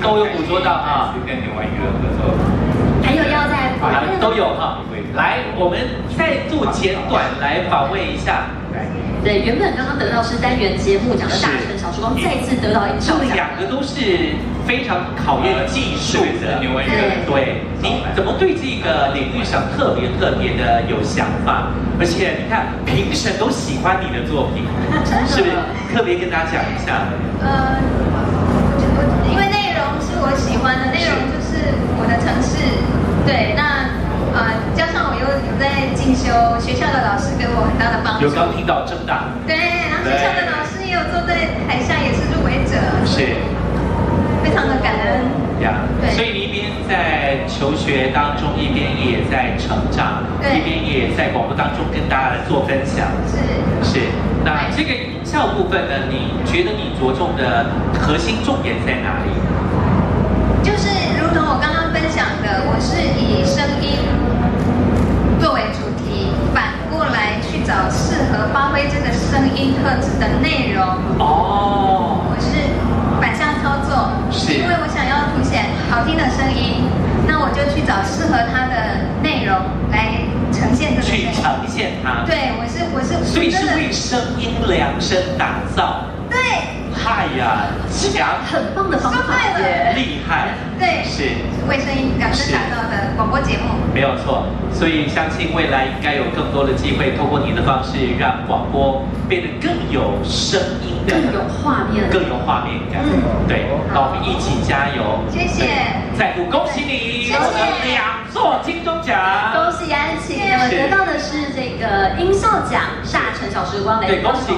都有捕捉到哈，跟另外一个合作，还有要在都有哈。来，我们再做简短来访问一下。对，原本刚刚得到是单元节目奖的大成小时光，再次得到音效奖。这两个都是非常考验技术的。另外一个对，你怎么对这个领域上特别的有想法？而且你看评审都喜欢你的作品，是不是？特别跟大家讲一下。因为内容是我喜欢的，内容就是我的城市。对，那加上我有在进修，学校的老师给我很大的帮助。有刚听到正大。对，然后学校的老师也有坐在台下，也是入围者。是。非常的感恩。呀，所以你一边在求学当中，一边也在成长，一边也在广播当中跟大家来做分享。是。那这个影像部分呢？你觉得你着重的核心重点在哪里？就是如同我刚刚分享的，我是以声音作为主题，反过来去找适合发挥这个声音特质的内容。哦，我是反向操作，因为我想要凸显好听的声音，那我就去找适合它的内容来呈现这个。去呈现它。对，我是。所以是为声音量身打造。对。嗨呀，强，很棒的方法耶，厉害。对，是为声音量身打造的广播节目。没有错，所以相信未来应该有更多的机会，透过你的方式，让广播变得更有声音感，更有画面感。对，那我们一起加油。谢谢，再度恭喜你获得2座金钟奖，恭喜安琪，那么得到的是这个音效奖大成小时光雷。对，恭喜。